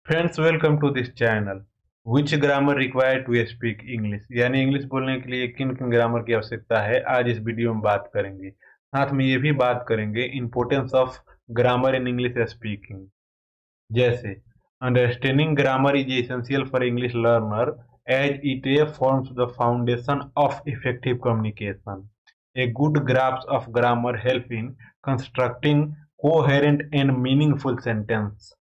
Friends, welcome to this channel. Which grammar required to speak English, यानी English बोलने के लिए किन किन ग्रामर की आवश्यकता है, आज इस वीडियो में बात करेंगे। साथ में ये भी बात करेंगे importance of grammar in English speaking. जैसे understanding grammar is essential for English learner as it forms the foundation of effective communication. A good grasp of grammar help in constructing coherent and meaningful sentence,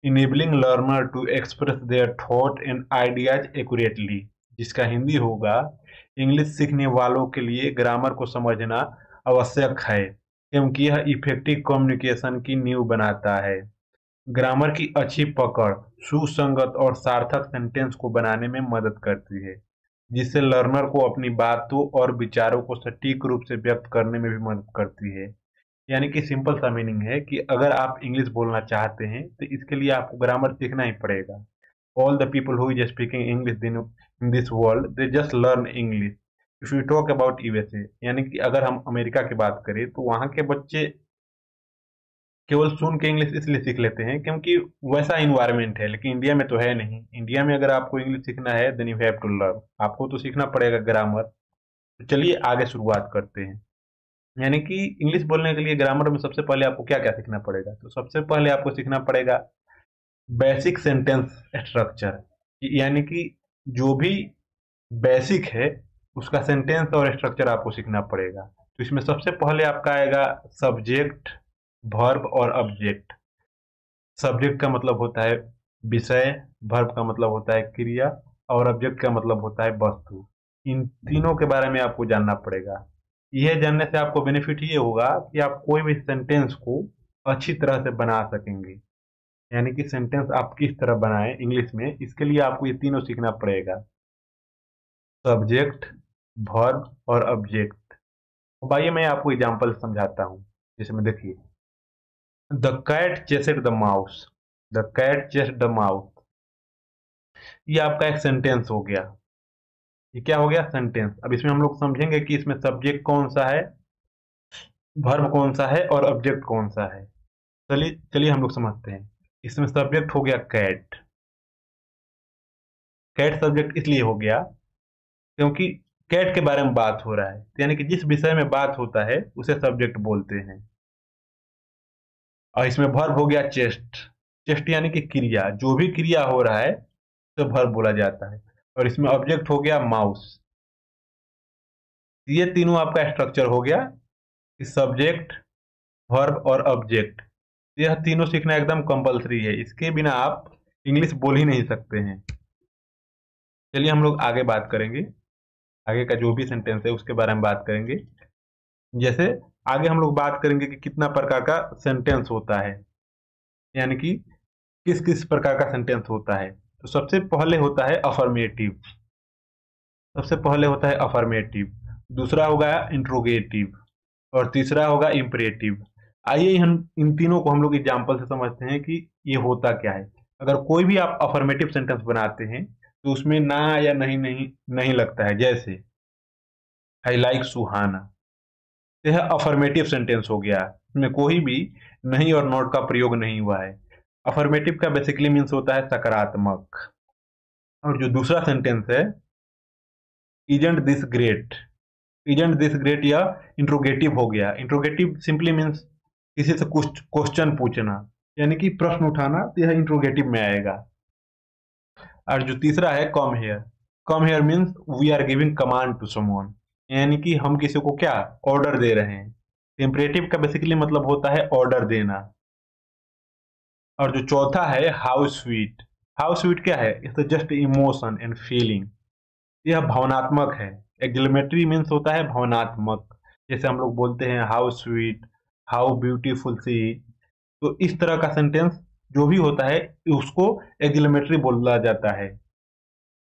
enabling learner to express their thought and ideas accurately. जिसका हिंदी होगा, English सीखने वालों के लिए grammar को समझना आवश्यक है क्योंकि यह इफेक्टिव कम्युनिकेशन की नींव बनाता है। ग्रामर की अच्छी पकड़ सुसंगत और सार्थक सेंटेंस को बनाने में मदद करती है, जिससे लर्नर को अपनी बातों और विचारों को सटीक रूप से व्यक्त करने में भी मदद करती है। यानी कि सिंपल सा मीनिंग है कि अगर आप इंग्लिश बोलना चाहते हैं तो इसके लिए आपको ग्रामर सीखना ही पड़ेगा। All the people who is speaking English in this world they just learn English. If you talk about USA, यानी कि अगर हम अमेरिका की बात करें तो वहाँ के बच्चे केवल सुन के इंग्लिश इसलिए सीख लेते हैं क्योंकि वैसा इन्वायरमेंट है, लेकिन इंडिया में तो है नहीं। इंडिया में अगर आपको इंग्लिश सीखना है then you have to learn, आपको तो सीखना पड़ेगा ग्रामर। तो चलिए आगे शुरुआत करते हैं। यानी कि इंग्लिश बोलने के लिए ग्रामर में सबसे पहले आपको क्या क्या सीखना पड़ेगा, तो सबसे पहले आपको सीखना पड़ेगा बेसिक सेंटेंस स्ट्रक्चर। यानी कि जो भी बेसिक है उसका सेंटेंस और स्ट्रक्चर आपको सीखना पड़ेगा। तो इसमें सबसे पहले आपका आएगा सब्जेक्ट, वर्ब और ऑब्जेक्ट। सब्जेक्ट का मतलब होता है विषय, वर्ब का मतलब होता है क्रिया, और ऑब्जेक्ट का मतलब होता है वस्तु। इन तीनों के बारे में आपको जानना पड़ेगा। यह जानने से आपको बेनिफिट ये होगा कि आप कोई भी सेंटेंस को अच्छी तरह से बना सकेंगे। यानी कि सेंटेंस आप किस तरह बनाएं इंग्लिश में, इसके लिए आपको ये तीनों सीखना पड़ेगा, सब्जेक्ट, वर्ब और ऑब्जेक्ट। अब आइए मैं आपको एग्जांपल समझाता हूँ। जिसमें देखिए, the cat chased the mouse. The cat chased the mouse, ये आपका एक सेंटेंस हो गया। ये क्या हो गया? सेंटेंस। अब इसमें हम लोग समझेंगे कि इसमें सब्जेक्ट कौन सा है, वर्ब कौन सा है और ऑब्जेक्ट कौन सा है। चलिए चलिए हम लोग समझते हैं। इसमें सब्जेक्ट हो गया कैट। कैट सब्जेक्ट इसलिए हो गया क्योंकि कैट के बारे में बात हो रहा है, यानी कि जिस विषय में बात होता है उसे सब्जेक्ट बोलते हैं। और इसमें वर्ब हो गया चेस्ट। चेस्ट यानी कि क्रिया, जो भी क्रिया हो रहा है तो वर्ब बोला जाता है। और इसमें ऑब्जेक्ट हो गया माउस। ये तीनों आपका स्ट्रक्चर हो गया, सब्जेक्ट, वर्ब और ऑब्जेक्ट। यह तीनों सीखना एकदम कंपलसरी है, इसके बिना आप इंग्लिश बोल ही नहीं सकते हैं। चलिए हम लोग आगे बात करेंगे, आगे का जो भी सेंटेंस है उसके बारे में बात करेंगे। जैसे आगे हम लोग बात करेंगे कि कितना प्रकार का सेंटेंस होता है, यानी कि किस किस प्रकार का सेंटेंस होता है। तो सबसे पहले होता है अफर्मेटिव। सबसे पहले होता है अफर्मेटिव, दूसरा होगा इंट्रोगेटिव और तीसरा होगा इम्परेटिव। आइए हम इन तीनों को हम लोग एग्जाम्पल से समझते हैं कि ये होता क्या है। अगर कोई भी आप अफर्मेटिव सेंटेंस बनाते हैं तो उसमें ना या नहीं नहीं नहीं लगता है। जैसे आई लाइक सुहाना, यह अफर्मेटिव सेंटेंस हो गया, इसमें कोई भी नहीं और नॉट का प्रयोग नहीं हुआ है। अफर्मेटिव का बेसिकली मीन्स होता है सकारात्मक। और जो दूसरा सेंटेंस है, isn't this great. Isn't this great या इंट्रोगेटिव हो गया। इंट्रोगेटिव सिंपली मीन्स किसी से कुछ क्वेश्चन पूछना, यानी कि प्रश्न उठाना, तो यह इंट्रोगेटिव में आएगा। और जो तीसरा है come here. Come here means we are giving command to someone, यानी कि हम किसी को क्या ऑर्डर दे रहे हैं। इम्परेटिव का बेसिकली मतलब होता है ऑर्डर देना। और जो चौथा है हाउ स्वीट। हाउ स्वीट क्या है? It's just emotion and feeling, यह भावनात्मक है। एक्सक्लेमेटरी मीन्स होता है भावनात्मक, जैसे हम लोग बोलते हैं हाउ स्वीट, हाउ ब्यूटीफुल सी। तो इस तरह का सेंटेंस जो भी होता है उसको एक्सक्लेमेटरी बोला जाता है।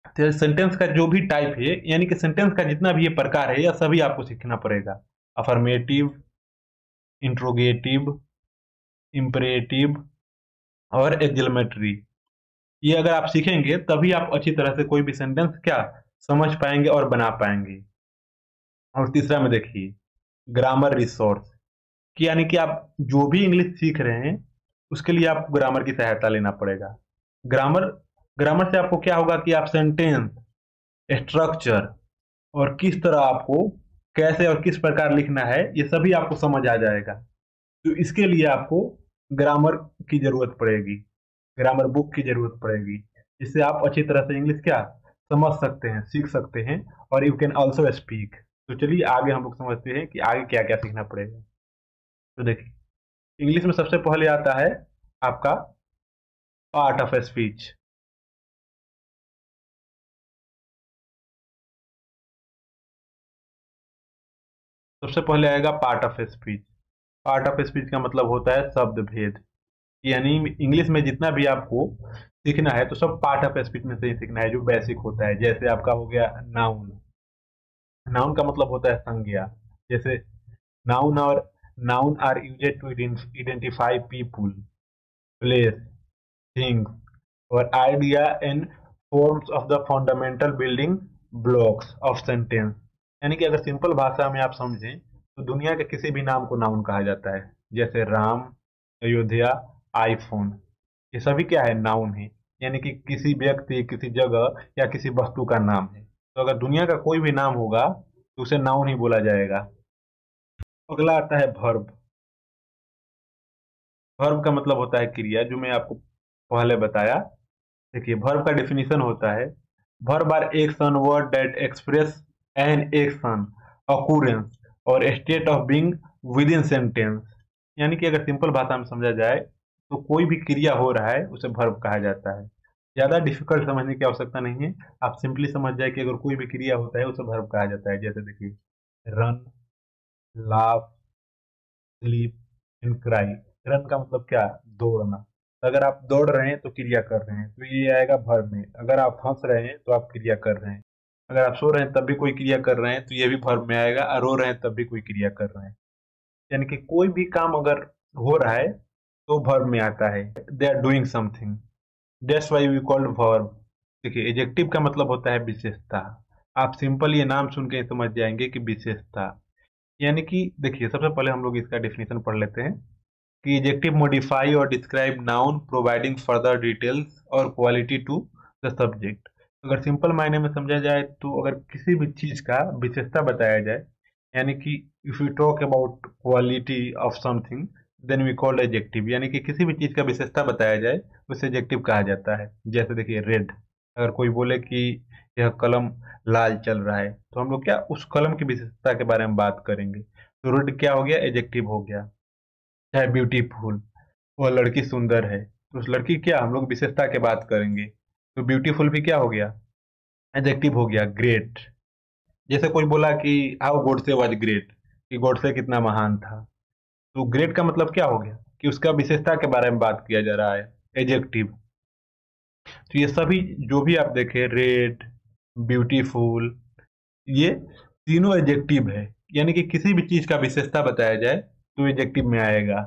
तो सेंटेंस का जो भी टाइप है, यानी कि सेंटेंस का जितना भी ये प्रकार है, यह सभी आपको सीखना पड़ेगा। अफर्मेटिव, इंट्रोगेटिव, इम्परेटिव और एक्सक्लेमेटरी। ये अगर आप सीखेंगे तभी आप अच्छी तरह से कोई भी सेंटेंस क्या समझ पाएंगे और बना पाएंगे। और तीसरा में देखिए ग्रामर रिसोर्स, कि यानी कि आप जो भी इंग्लिश सीख रहे हैं उसके लिए आपको ग्रामर की सहायता लेना पड़ेगा। ग्रामर ग्रामर से आपको क्या होगा कि आप सेंटेंस, स्ट्रक्चर और किस तरह आपको कैसे और किस प्रकार लिखना है ये सभी आपको समझ आ जाएगा। तो इसके लिए आपको ग्रामर की जरूरत पड़ेगी, ग्रामर बुक की जरूरत पड़ेगी, जिससे आप अच्छी तरह से इंग्लिश क्या समझ सकते हैं, सीख सकते हैं, और यू कैन ऑल्सो स्पीक। तो चलिए आगे हम लोग समझते हैं कि आगे क्या क्या सीखना पड़ेगा। तो देखिए, इंग्लिश में सबसे पहले आता है आपका पार्ट ऑफ स्पीच। सबसे पहले आएगा part of speech. Part of speech का मतलब होता है शब्द भेद। यानी इंग्लिश में जितना भी आपको सीखना है तो सब पार्ट ऑफ स्पीच में से ही सीखना है, जो बेसिक होता है। जैसे आपका हो गया नाउन। नाउन का मतलब होता है संज्ञा। जैसे नाउन और noun are used to identify people, places, things और idea and forms of the fundamental building blocks of sentence. यानी कि अगर सिंपल भाषा में आप समझें तो दुनिया के किसी भी नाम को नाउन कहा जाता है। जैसे राम, अयोध्या, आईफोन, ये सभी क्या है, नाउन है। यानी कि किसी व्यक्ति, किसी जगह या किसी वस्तु का नाम है। तो अगर दुनिया का कोई भी नाम होगा तो उसे नाउन ही बोला जाएगा। अगला आता है वर्ब। वर्ब का मतलब होता है क्रिया, जो मैं आपको पहले बताया। देखिए, वर्ब का डेफिनेशन होता है verb are action word that express an action, occurrence और state of being within sentence. यानी कि अगर सिंपल भाषा में समझा जाए तो कोई भी क्रिया हो रहा है उसे वर्ब कहा जाता है। ज्यादा डिफिकल्ट समझने की आवश्यकता नहीं है, आप सिंपली समझ जाए कि अगर कोई भी क्रिया होता है उसे वर्ब कहा जाता है। जैसे देखिए, run, laugh, sleep and cry. Run का मतलब क्या, दौड़ना। तो अगर आप दौड़ रहे हैं तो क्रिया कर रहे हैं, तो ये आएगा वर्ब में। अगर आप हंस रहे हैं तो आप क्रिया कर रहे हैं। अगर आप सो रहे हैं तब भी कोई क्रिया कर रहे हैं तो ये भी वर्ब में आएगा। और रो रहे हैं तब भी कोई क्रिया कर रहे हैं। यानी कि कोई भी काम अगर हो रहा है तो वर्ब में आता है। They are doing something, that's why we called verb. देखिए, एडजेक्टिव का मतलब होता है विशेषता। आप सिंपल ये नाम सुन के समझ जाएंगे कि विशेषता। यानी कि देखिए, सबसे पहले हम लोग इसका डेफिनेशन पढ़ लेते हैं कि एडजेक्टिव मॉडिफाई और describe noun providing further details और क्वालिटी टू द सब्जेक्ट। अगर सिंपल मायने में समझा जाए तो अगर किसी भी चीज का विशेषता बताया जाए, यानी कि if you talk about quality of something then we called adjective. यानी कि किसी भी चीज का विशेषता बताया जाए उसे एडजेक्टिव कहा जाता है। जैसे देखिए, रेड। अगर कोई बोले कि यह कलम लाल चल रहा है तो हम लोग क्या उस कलम की विशेषता के बारे में बात करेंगे। तो रेड क्या हो गया, एडजेक्टिव हो गया। है ब्यूटीफुल, वह लड़की सुंदर है, तो उस लड़की क्या हम लोग विशेषता के बात करेंगे। तो ब्यूटीफुल भी क्या हो गया, एडजेक्टिव हो गया। ग्रेट, जैसे कोई बोला कि हाउ गोडसे वाज ग्रेट, कि गोडसे कितना महान था। तो ग्रेट का मतलब क्या हो गया कि उसका विशेषता के बारे में बात किया जा रहा है, एडजेक्टिव। तो ये सभी जो भी आप देखें, रेड, ब्यूटीफुल, ये तीनों एडजेक्टिव है। यानी कि किसी भी चीज का विशेषता बताया जाए तो एडजेक्टिव में आएगा।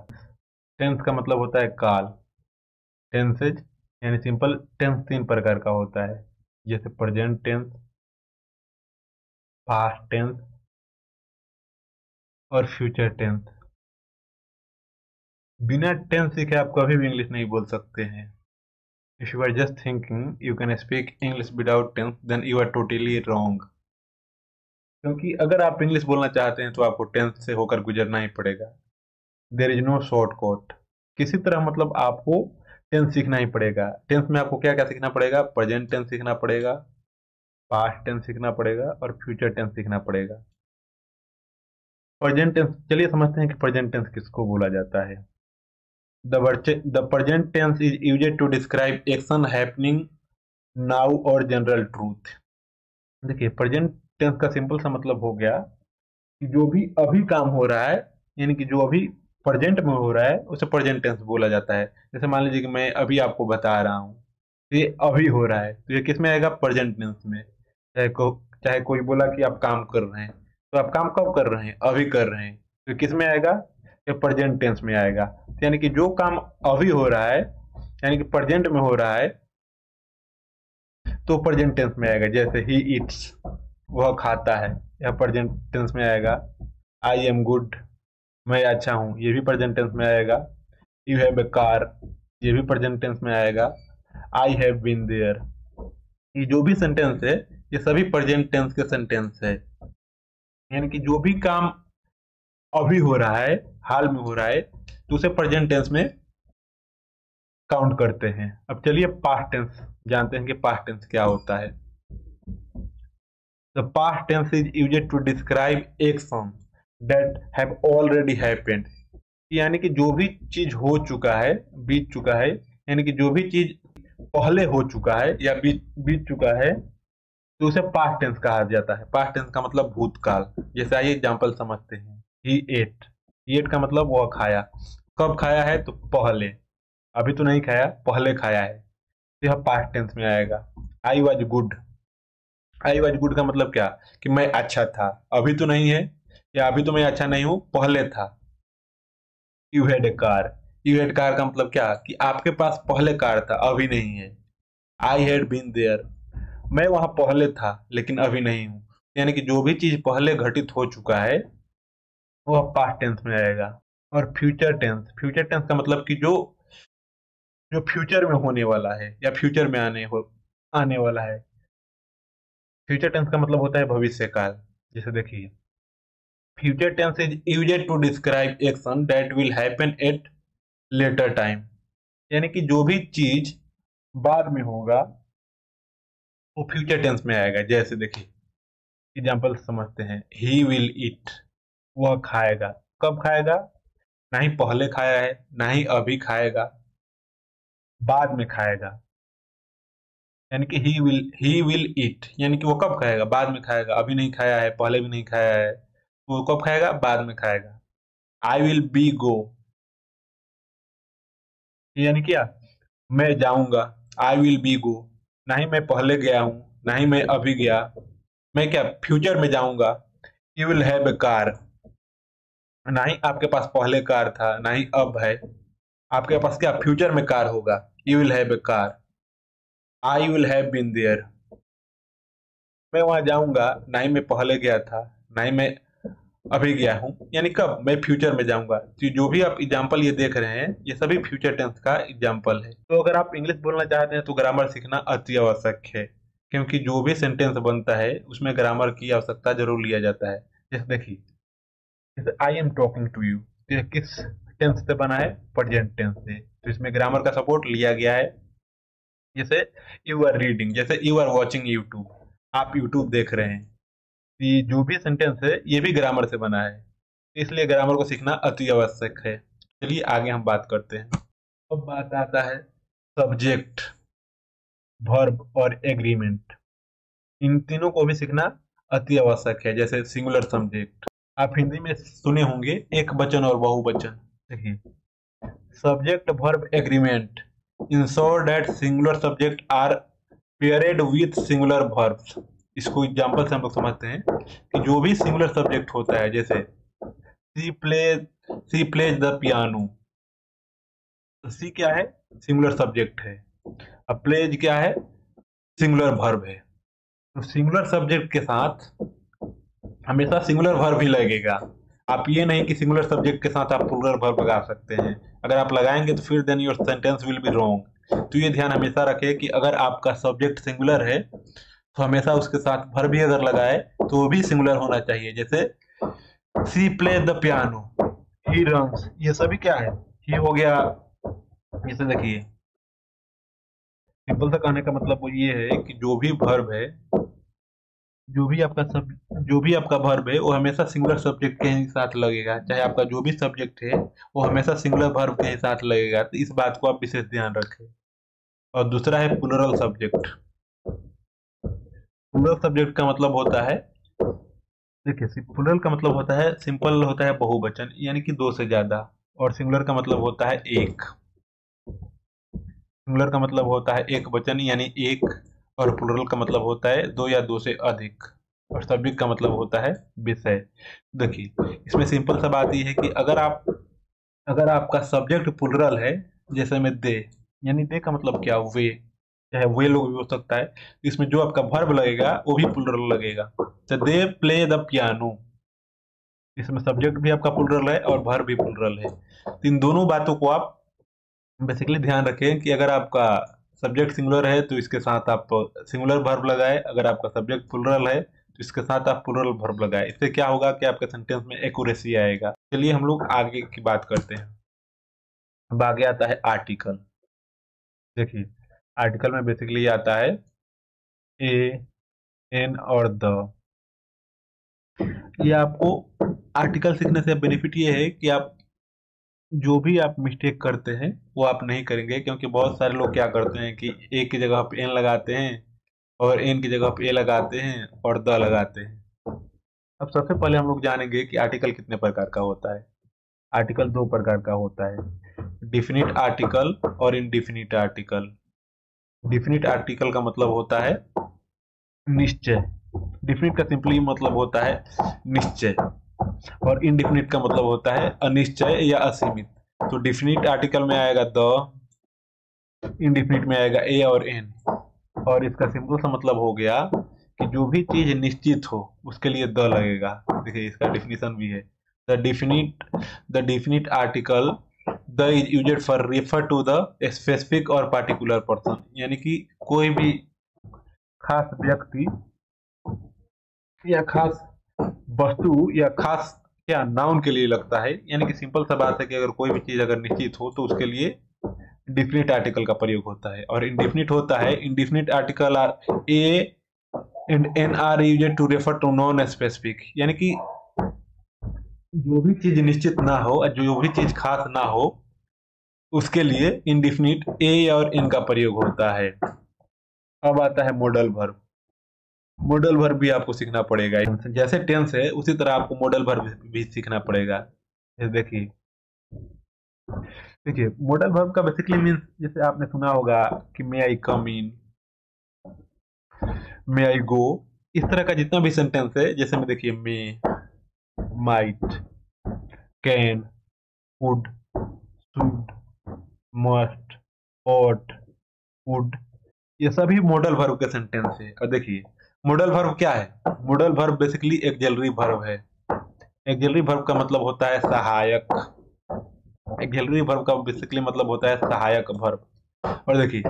टेंस का मतलब होता है काल। टेंसेज यानी सिंपल टेंस तीन प्रकार का होता है। जैसे प्रेजेंट टेंस, पास्ट टेंस और फ्यूचर टेंस। बिना टेंस सीखे आप कभी भी इंग्लिश नहीं बोल सकते हैं। If you are just thinking you can speak English without tense then you are totally wrong. क्योंकि अगर आप इंग्लिश बोलना चाहते हैं तो आपको टेंस से होकर गुजरना ही पड़ेगा। There is no shortcut. किसी तरह मतलब आपको टेंस सीखना ही पड़ेगा। टेंस में आपको क्या क्या सीखना पड़ेगा, प्रेजेंट टेंस सीखना पड़ेगा, पास्ट टेंस सीखना पड़ेगा और फ्यूचर टेंस सीखना पड़ेगा। प्रेजेंट टेंस, चलिए समझते हैं कि प्रेजेंट टेंस किसको बोला जाता है। The present tense is used to describe action happening now और जनरल ट्रूथ। देखिए, प्रेजेंट टेंस का सिंपल सा मतलब हो गया कि जो भी अभी काम हो रहा है, यानी कि जो अभी प्रेजेंट में हो रहा है उसे प्रेजेंट टेंस बोला जाता है। जैसे मान लीजिए कि मैं अभी आपको बता रहा हूँ, तो ये अभी हो रहा है, तो ये किस में आएगा, प्रेजेंट टेंस में। चाहे कोई बोला कि आप काम कर रहे हैं, तो आप काम कब कर रहे हैं, अभी कर रहे हैं, तो किस में आएगा, ये प्रेजेंट टेंस में आएगा। तो यानी कि जो काम अभी हो रहा है, यानी कि प्रेजेंट में हो रहा है, तो प्रेजेंट टेंस में आएगा। जैसे ही ईट्स, वह खाता है, यह प्रेजेंट टेंस में आएगा। आई एम गुड, मैं अच्छा हूँ, ये भी प्रेजेंट टेंस में आएगा। यू हैव ए कार, ये भी प्रेजेंट टेंस में आएगा। I have been there. ये जो भी सेंटेंस है ये सभी प्रेजेंट टेंस के सेंटेंस है, यानी कि जो भी काम अभी हो रहा है, हाल में हो रहा है, तो उसे प्रेजेंट टेंस में काउंट करते हैं। अब चलिए पास्ट टेंस जानते हैं कि पास्ट टेंस क्या होता है। The past tense is used to describe action that have already happened, यानी कि जो भी चीज हो चुका है, बीत चुका है, यानी कि जो भी चीज पहले हो चुका है या बीत चुका है, तो उसे पास्ट टेंस कहा जाता है। पास्ट टेंस का मतलब भूतकाल। जैसे आइए एग्जांपल समझते हैं। ही एट, एट का मतलब वह खाया। कब खाया है? तो पहले, अभी तो नहीं खाया, पहले खाया है, तो यह पास्ट टेंस में आएगा। I was good, I was good का मतलब क्या? कि मैं अच्छा था, अभी तो नहीं है, या अभी तो मैं अच्छा नहीं हूं, पहले था। You had a car, you had car का मतलब क्या? कि आपके पास पहले कार था, अभी नहीं है। आई हैड बीन देयर, मैं वहां पहले था लेकिन अभी नहीं हूं, यानी कि जो भी चीज पहले घटित हो चुका है वो अब पास्ट टेंस में आएगा। और फ्यूचर टेंस, फ्यूचर टेंस का मतलब कि जो जो फ्यूचर में होने वाला है या फ्यूचर में आने वाला है। फ्यूचर टेंस का मतलब होता है भविष्य काल। जैसे देखिए, future tense is used to describe action that will happen at later time, यानी कि जो भी चीज बाद में होगा वो फ्यूचर टेंस में आएगा। जैसे देखिए एग्जाम्पल समझते हैं। ही विल ईट, वह खाएगा। कब खाएगा? ना ही पहले खाया है, ना ही अभी खाएगा, बाद में खाएगा। यानी कि ही विल ईट, यानी कि वो कब खाएगा? बाद में खाएगा, अभी नहीं खाया है, पहले भी नहीं खाया है, वो कब खाएगा? बाद में खाएगा। आई विल बी गो, यानी क्या? मैं जाऊंगा। आई विल बी गो, ना ही मैं पहले गया हूं, ना ही मैं अभी गया, मैं क्या फ्यूचर में जाऊंगा। You will have a car, ना ही आपके पास पहले कार था, ना ही अब है, आपके पास क्या फ्यूचर में कार होगा। You will have a car. I will have been there, मैं वहां जाऊंगा, ना ही मैं पहले गया था, ना ही मैं अभी गया हूं, यानी कब? मैं फ्यूचर में जाऊंगा। तो जो भी आप एग्जाम्पल ये देख रहे हैं ये सभी फ्यूचर टेंस का एग्जाम्पल है। तो अगर आप इंग्लिश बोलना चाहते हैं तो ग्रामर सीखना अति आवश्यक है, क्योंकि जो भी सेंटेंस बनता है उसमें ग्रामर की आवश्यकता जरूर लिया जाता है। जैसे देखिए, जैसे I am talking to you, तो ये किस टेंस से बना है? प्रेजेंट टेंस से, तो इसमें ग्रामर का सपोर्ट लिया गया है। जैसे यू आर रीडिंग, जैसे यू आर वॉचिंग यूट्यूब, आप यूट्यूब देख रहे हैं। ये जो भी सेंटेंस है ये भी ग्रामर से बना है, इसलिए ग्रामर को सीखना अति आवश्यक है। चलिए आगे हम बात करते हैं। अब बात आता है सब्जेक्ट, वर्ब और एग्रीमेंट। इन तीनों को भी सीखना अति आवश्यक है। जैसे सिंगुलर सब्जेक्ट, आप हिंदी में सुने होंगे एक वचन और बहुवचन। देखिए, subject verb agreement ensure that singular subject are paired with singular verbs. इसको एग्जांपल से हम लोग समझते हैं कि जो भी सिंगुलर सब्जेक्ट होता है, जैसे सी प्लेज द पियानो, सी क्या है? सिंगुलर सब्जेक्ट है। अब प्लेज क्या है? सिंगुलर वर्ब है। तो सिंगुलर सब्जेक्ट के साथ हमेशा सिंगुलर वर्ब ही लगेगा। आप ये नहीं कि सिंगुलर सब्जेक्ट के साथ आप प्लूरल वर्ब लगा सकते हैं। अगर आप लगाएंगे तो फिर then your sentence will be wrong. तो ये ध्यान हमेशा रखें कि अगर आपका सब्जेक्ट सिंगुलर है तो हमेशा उसके साथ वर्ब भी अगर लगाए तो वो भी सिंगुलर होना चाहिए। जैसे she play the piano, he runs, ये सभी क्या है? ही हो गया। जैसे देखिए, सिंपल सा कहने का मतलब वो ये है कि जो भी वर्ब है, जो भी आपका वर्ब है वो हमेशा सिंगुलर सब्जेक्ट के ही साथ लगेगा। चाहे आपका जो भी सब्जेक्ट है वो हमेशा सिंगुलर वर्ब के ही साथ लगेगा। तो इस बात को आप विशेष ध्यान रखें। और दूसरा है प्लूरल सब्जेक्ट। प्लूरल सब्जेक्ट का मतलब होता है, देखिए प्लूरल का मतलब होता है, सिंपल होता है बहुवचन, यानी कि दो से ज्यादा। और सिंगुलर का मतलब होता है एक। सिंगुलर का मतलब होता है एक वचन यानी एक, और प्लूरल का मतलब होता है दो या दो से अधिक। और सब्जेक्ट का मतलब होता है विषय। देखिए इसमें सिंपल सा बात यह है कि अगर आपका सब्जेक्ट प्लूरल है, जैसे में दे, यानी दे का मतलब क्या? वे, चाहे वे लोग भी हो सकता है। इसमें जो आपका वर्ब लगेगा वो भी प्लूरल लगेगा। तो दे प्ले द पियानो, इसमें सब्जेक्ट भी आपका प्लूरल है और वर्ब भी प्लूरल है। तो इन दोनों बातों को आप बेसिकली ध्यान रखें कि अगर आपका सब्जेक्ट सिंगुलर है तो इसके साथ आप सिंगुलर वर्ब लगाए, अगर आपका सब्जेक्ट प्लुरल है तो इसके साथ आप प्लुरल वर्ब लगाए। इससे क्या होगा कि आपके सेंटेंस में एक्यूरेसी आएगा। चलिए हम लोग आगे की बात करते हैं। अब आगे आता है आर्टिकल। देखिए आर्टिकल में बेसिकली आता है ए, एन और द। ये आपको आर्टिकल सीखने से बेनिफिट ये है कि आप जो भी आप मिस्टेक करते हैं वो आप नहीं करेंगे, क्योंकि बहुत सारे लोग क्या करते हैं कि ए की जगह पे एन लगाते हैं और एन की जगह पे ए लगाते हैं और द लगाते हैं। अब सबसे पहले हम लोग जानेंगे कि आर्टिकल कितने प्रकार का होता है। आर्टिकल दो प्रकार का होता है, डिफिनिट आर्टिकल और इनडिफिनिट आर्टिकल। डिफिनिट आर्टिकल का मतलब होता है निश्चय। डिफिनिट का सिंपली मतलब होता है निश्चय और इनडिफिनिट का मतलब होता है अनिश्चय या असीमित। तो डिफिनिट आर्टिकल में आएगा द, इनडिफिनिट में आएगा ए और एन। और इसका सिंपल सा मतलब हो गया कि जो भी चीज निश्चित हो उसके लिए द लगेगा। देखिए इसका डेफिनेशन भी है, the definite article the is used for refer to the specific और पार्टिकुलर पर्सन, यानी कि कोई भी खास व्यक्ति या खास वस्तु या खास क्या नाउन के लिए लगता है। यानी कि सिंपल सा बात है कि अगर कोई भी चीज अगर निश्चित हो तो उसके लिए डिफिनिट आर्टिकल का प्रयोग होता है। और इनडिफिनिट होता है, indefinite article are a and an are used to refer to non specific, यानी कि जो भी चीज निश्चित ना हो और जो भी चीज खास ना हो उसके लिए इनडिफिनिट ए और एन का प्रयोग होता है। अब आता है मॉडल वर्ब। मॉडल वर्ब भी आपको सीखना पड़ेगा। जैसे टेंस है उसी तरह आपको मॉडल वर्ब भी सीखना पड़ेगा। देखिए देखिए मॉडल वर्ब का बेसिकली मीन्स, जैसे आपने सुना होगा कि मे आई कम इन, मे आई गो, इस तरह का जितना भी सेंटेंस है, जैसे में देखिए may, might, can, would, should, must, ought, would, ये सभी मॉडल वर्ब के सेंटेंस है। और देखिए मॉडल वर्ब क्या है? Modal verb basically axillary verb है। एक्सिलरी वर्ब का मतलब होता है सहायक। एक्सिलरी वर्ब का बेसिकली मतलब होता है सहायक वर्ब। और देखिए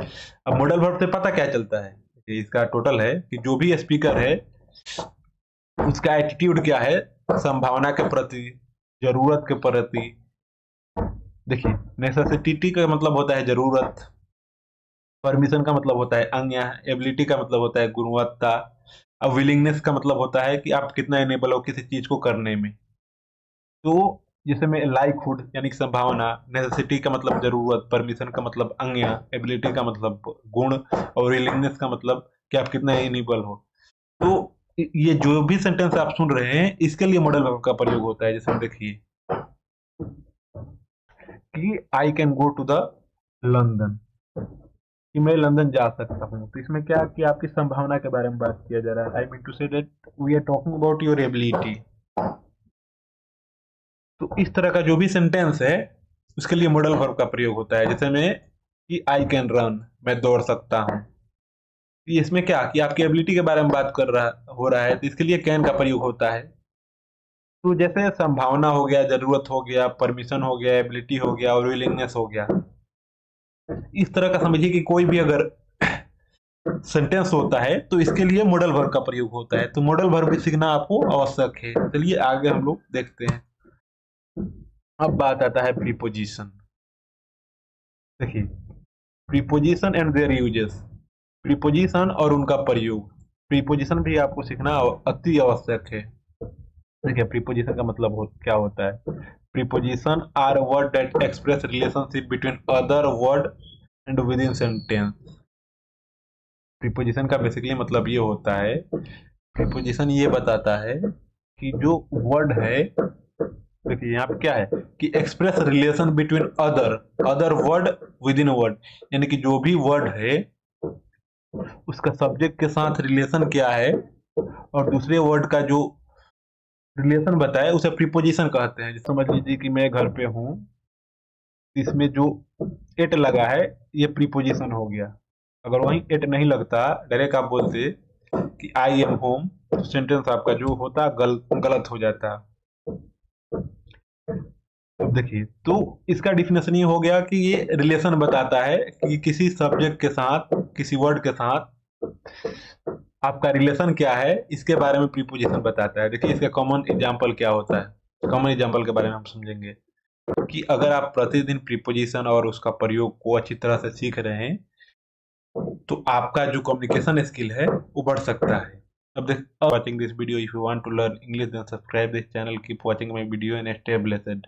अब मॉडल वर्ब से पता क्या चलता है कि इसका टोटल है कि जो भी स्पीकर है उसका एटीट्यूड क्या है संभावना के प्रति, जरूरत के प्रति। देखिए नेसेसिटी का मतलब होता है जरूरत, परमिशन का मतलब होता है आज्ञा, एबिलिटी का मतलब होता है गुणवत्ता, अब विलिंगनेस का मतलब होता है कि आप कितना एनेबल हो किसी चीज को करने में। तो जैसे में लाइकहुड यानी कि संभावना, नेसेसिटी का मतलब जरूरत, परमिशन का मतलब आज्ञा, एबिलिटी का मतलब गुण और विलिंगनेस का मतलब कि आप कितना एनेबल हो। तो ये जो भी सेंटेंस आप सुन रहे हैं इसके लिए मॉडल वर्ब का प्रयोग होता है। जैसे देखिए कि I can go to the London, कि मैं लंदन जा सकता हूँ। तो इसमें क्या कि आपकी संभावना के बारे में बात किया जा रहा है। I mean to say that we are talking about your ability. तो इस तरह का जो भी सेंटेंस है उसके लिए मॉडल वर्ब का प्रयोग होता है। जैसे में कि आई कैन रन, मैं दौड़ सकता हूँ। इसमें क्या कि आपकी एबिलिटी के बारे में बात हो रहा है, तो इसके लिए कैन का प्रयोग होता है। तो जैसे संभावना हो गया, जरूरत हो गया, परमिशन हो गया, एबिलिटी हो गया और विलिंगनेस हो गया। इस तरह का समझिए कि कोई भी अगर सेंटेंस होता है तो इसके लिए मॉडल वर्ब का प्रयोग होता है। तो मॉडल वर्ब भी सीखना आपको आवश्यक है। चलिए आगे हम लोग देखते हैं। अब बात आता है प्रीपोजिशन। देखिए preposition and there uses, preposition और उनका प्रयोग। प्रीपोजिशन भी आपको सीखना अति आवश्यक है। देखिए प्रीपोजिशन का मतलब क्या होता है? Preposition are word that express relationship between other word and within sentence. Preposition का बेसिकली मतलब ये होता है, प्रीपोजिशन ये बताता है कि जो वर्ड है, देखिए यहाँ पे क्या है कि express relation between other word with in word, यानी कि जो भी वर्ड है उसका सब्जेक्ट के साथ रिलेशन क्या है और दूसरे वर्ड का जो रिलेशन बताए उसे प्रीपोजिशन कहते हैं। जैसे समझ लीजिए कि मैं घर पे हूँ, इसमें जो एट लगा है ये प्रीपोजिशन हो गया। अगर वहीं एट नहीं लगता, डायरेक्ट आप बोलते कि आई एम होम, तो सेंटेंस आपका जो होता गलत हो जाता। अब देखिए, तो इसका डिफिनेशन ये हो गया कि ये रिलेशन बताता है कि किसी सब्जेक्ट के साथ, किसी वर्ड के साथ आपका रिलेशन क्या है, इसके बारे में प्रीपोजिशन बताता है। देखिए, इसका कॉमन एग्जांपल क्या होता है। कॉमन एग्जांपल के बारे में हम समझेंगे कि अगर आप प्रतिदिन प्रीपोजिशन और उसका प्रयोग को अच्छी तरह से सीख रहे हैं, तो आपका जो कम्युनिकेशन स्किल है वो बढ़ सकता है। अब देख, watching this video, if you want to learn English, then subscribe this channel, keep watching my video and stay blessed.